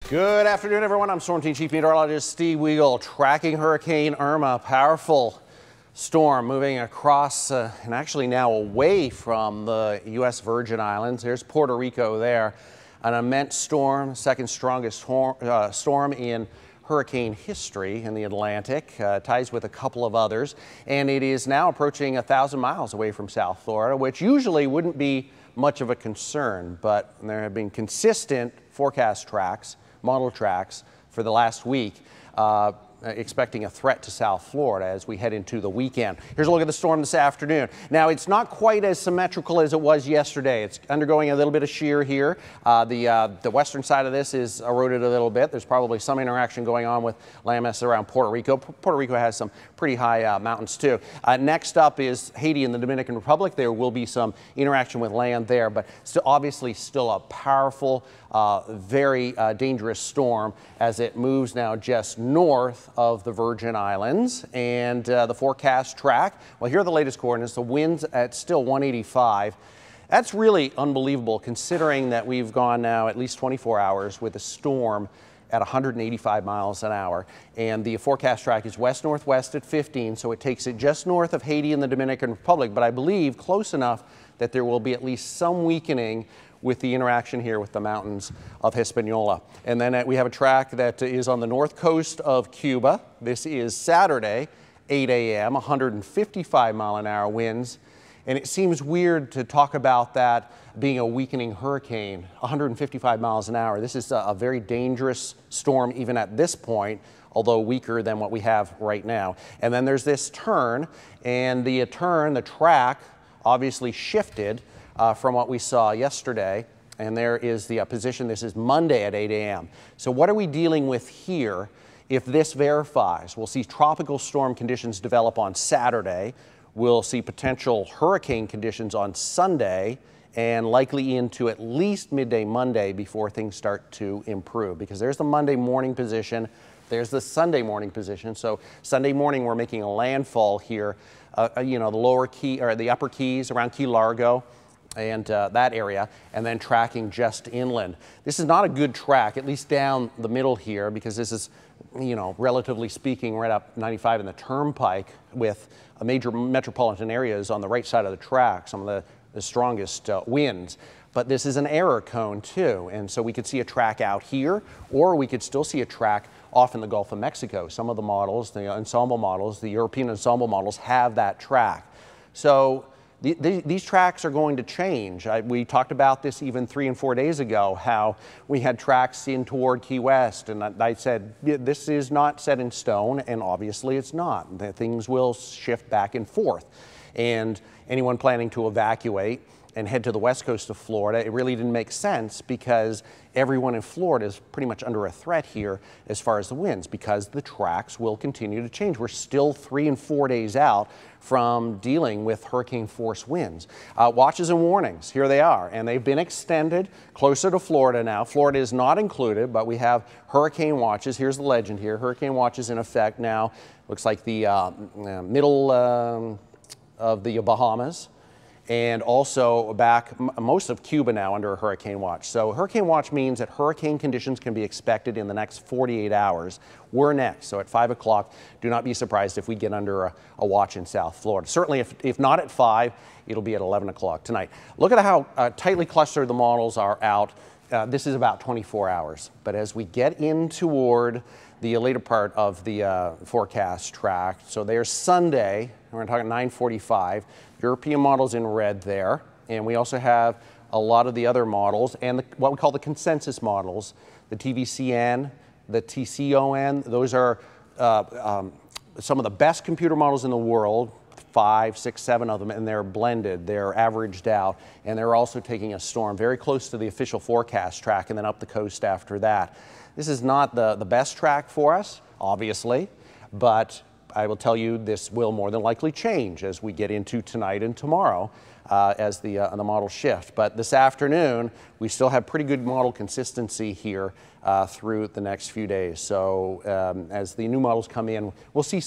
Good afternoon, everyone. I'm Storm Team Chief Meteorologist Steve Weagle, tracking Hurricane Irma, powerful storm moving across and actually now away from the U.S. Virgin Islands. There's Puerto Rico there. An immense storm, second strongest storm in hurricane history in the Atlantic, ties with a couple of others, and it is now approaching 1,000 miles away from South Florida, which usually wouldn't be much of a concern, but there have been consistent forecast tracks, model tracks for the last week, expecting a threat to South Florida as we head into the weekend. Here's a look at the storm this afternoon. Now, it's not quite as symmetrical as it was yesterday. It's undergoing a little bit of shear here. The western side of this is eroded a little bit. There's probably some interaction going on with landmass around Puerto Rico. Puerto Rico has some pretty high mountains too. Next up is Haiti and the Dominican Republic. There will be some interaction with land there, but still, obviously still a powerful, very dangerous storm as it moves now just north of the Virgin Islands. And the forecast track, well, here are the latest coordinates. The winds at still 185. That's really unbelievable considering that we've gone now at least 24 hours with a storm at 185 miles an hour. And the forecast track is west-northwest at 15, so it takes it just north of Haiti and the Dominican Republic, but I believe close enough that there will be at least some weakening with the interaction here with the mountains of Hispaniola. And then we have a track that is on the north coast of Cuba. This is Saturday, 8 a.m., 155 mile an hour winds. And it seems weird to talk about that being a weakening hurricane, 155 miles an hour. This is a very dangerous storm even at this point, although weaker than what we have right now. And then there's this turn, and the track obviously shifted from what we saw yesterday, and there is the position. This is Monday at 8 a.m. So what are we dealing with here if this verifies? We'll see tropical storm conditions develop on Saturday. We'll see potential hurricane conditions on Sunday and likely into at least midday Monday before things start to improve, because there's the Monday morning position, there's the Sunday morning position. So Sunday morning we're making a landfall here, you know, the lower key or the upper Keys around Key Largo and that area, and then tracking just inland. This is not a good track, at least down the middle here, because this is, you know, relatively speaking, right up 95 in the Turnpike with major metropolitan areas on the right side of the track, some of the strongest winds. But this is an error cone too, and so we could see a track out here, or we could still see a track off in the Gulf of Mexico. Some of the models, the ensemble models, the European ensemble models have that track. So these tracks are going to change. We talked about this even 3 and 4 days ago, how we had tracks in toward Key West, and I said, this is not set in stone, and obviously it's not. Things will shift back and forth. And anyone planning to evacuate and head to the west coast of Florida, it really didn't make sense, because everyone in Florida is pretty much under a threat here as far as the winds, because the tracks will continue to change. We're still 3 and 4 days out from dealing with hurricane force winds. Watches and warnings, here they are, and they've been extended closer to Florida now. Florida is not included, but we have hurricane watches. Here's the legend here. Hurricane watches in effect now. Looks like the middle of the Bahamas, and also back most of Cuba now under a hurricane watch. So hurricane watch means that hurricane conditions can be expected in the next 48 hours. We're next, so at 5 o'clock, do not be surprised if we get under a watch in South Florida. Certainly if not at 5, it'll be at 11 o'clock tonight. Look at how tightly clustered the models are out. This is about 24 hours, but as we get in toward the later part of the forecast track, so there's Sunday, we're talking 9:45, European models in red there, and we also have a lot of the other models and what we call the consensus models, the TVCN, the TCON. Those are some of the best computer models in the world, 5, 6, 7 of them, and they're blended, they're averaged out, and they're also taking a storm very close to the official forecast track and then up the coast after that. This is not the best track for us, obviously, but I will tell you this will more than likely change as we get into tonight and tomorrow as the models shift. But this afternoon, we still have pretty good model consistency here through the next few days. So as the new models come in, we'll see some